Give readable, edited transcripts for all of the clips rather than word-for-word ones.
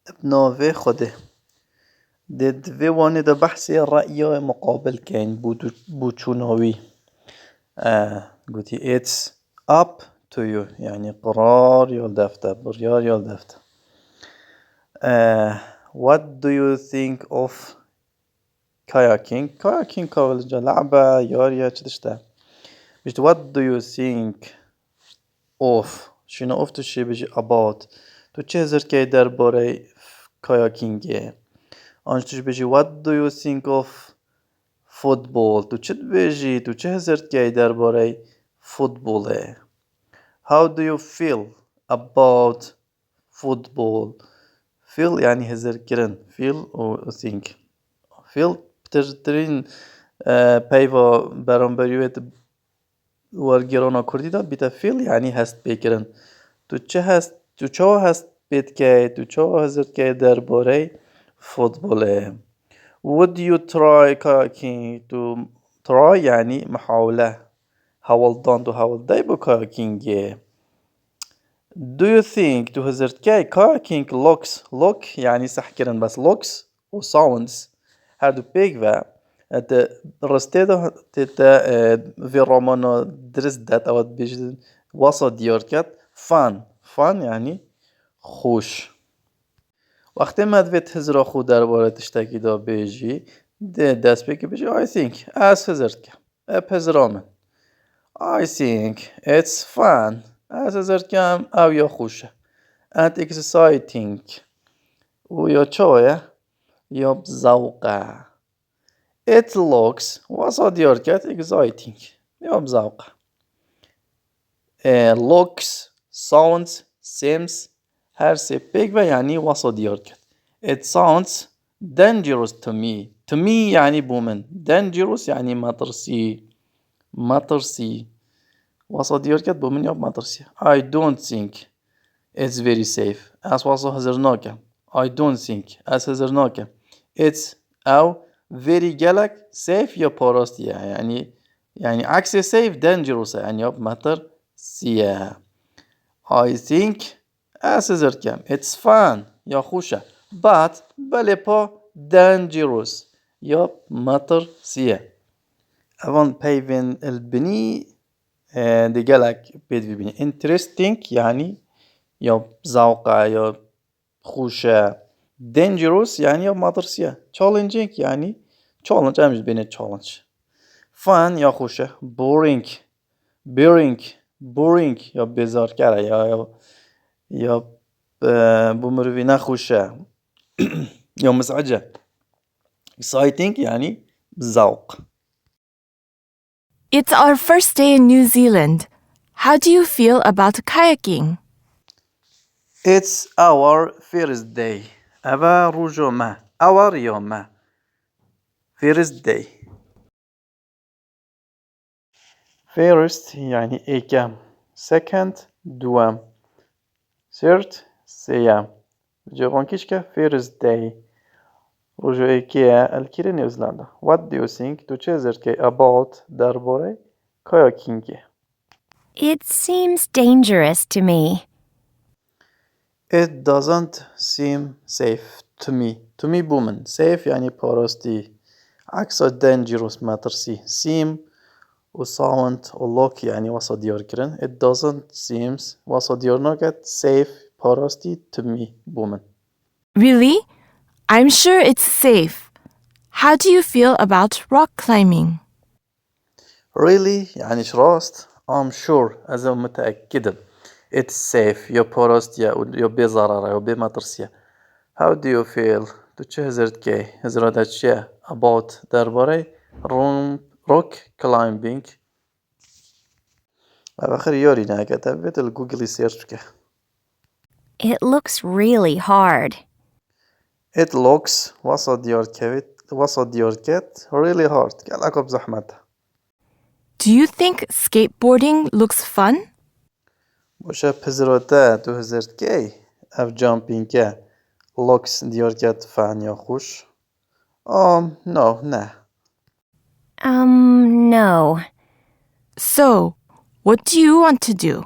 بناوی خوده دد وانه دا بحثی رأی مقابل کن بوچوناوی قوتي it's up to you يعني قرار يول دفته بريار يول دفته what do you think of kayaking كاولجا لعبة ياريا تشتشتا بيشت what do you think of شنو of تشي بيجي about تو چه هزر که در باره کایاکینگه آنش توش بيجي what do you think of football تو چه بيجي تو چه هزر که در باره فوتباله how do you feel about football feel يعني هزر كرن feel و think feel بترين پیوا برانبریویت ورگیرانا کردی داد بیتا feel يعني هست بکرن تو چه هست بید که تو چه هزر که در باره فوتباله would you try kayaking تو try يعني محاولة حاولدان تو حاولدای با kayaking do you think تو هزرت که kayaking looks يعني سحكرن بس looks و sounds هر دو بيك و رسته ده في رومانو درس دات او بيجد وسط دياركت fun يعني خوش وقتی مدویت هزرا خود درباره تشتکی دا بیجی دست بگی بیجی I think از هزرت کم اب هزرامن I think it's fun از هزرت کم او یا خوشه and exciting و یا چایه یا بزوقه it looks وسط دياركت exciting یا بزوقه looks sounds seems her سه بيك يعني وسط دياركت it sounds dangerous to me يعني بومن dangerous يعني مطرسي وسط دياركت بومن ياب مطرسي I don't think it's very safe as وسط هزرناك I don't think as هزرناك it's أو very جلك safe يا باراستي يعني عكس safe dangerous يعني ياب مطرسية I think as هزركم it's fun يا خوشة but بله با dangerous يا مطرسية أوان بيفن البني دي جالك بيد ببني interesting يعني يا زوقة يا خوشة dangerous يعني يا مطرسية challenging يعني challenge أمش بين challenge fun يا خوشة boring يا بزار كره يا بمروي نخوشة يا مزعجة exciting يعني بذوق It's our first day in New Zealand. How do you feel about kayaking? It's our first day. أبا رجو ما our يوم ما first day. First يعني إيكام second دوام third سيام جوان كيشكا first day رجو إيكيا الكيري نيوزيلندا. What do you think to چه about درباره kayaking? It seems dangerous to me. It doesn't seem safe to me. To me بومن safe يعني باراستي عكس dangerous ماترسي seem و sound و look يعني وسط ديار كرن it doesn't seems وسط ديار ناكت safe باراستي to me بومن Really? I'm sure it's safe. How do you feel about rock climbing? really يعني شراست I'm sure أنا متأكد it's safe يا باراستي يا بزرارة يا بماترسي how do you feel تو چه هزرت كي هزرات چه about درباره rock climbing آخر يوري ناكتا بيت الجوجل سيرش كه It looks really hard. it looks وسط ديار كت really hard كالعكب زحمتها Do you think skateboarding looks fun? وشا بزروتا تو هزرت كي اف jumping كه looks ديار كت فان يا خوش no nah No. So, what do you want to do?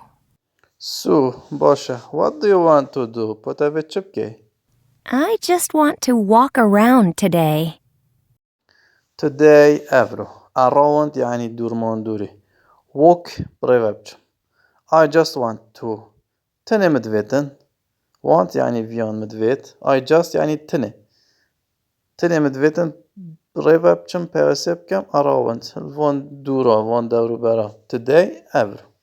so باشا what do you want to do بوتا بتشبكي I just want to walk around today. Today أفرو around يعني دورمان دوري walk بريفا بچم I just want to تني مدفيتن want يعني فيان مدفيت I just يعني تني مدفيتن بريفا بچم بيرسيب كم around الفون دورا فون دورو برا today أفرو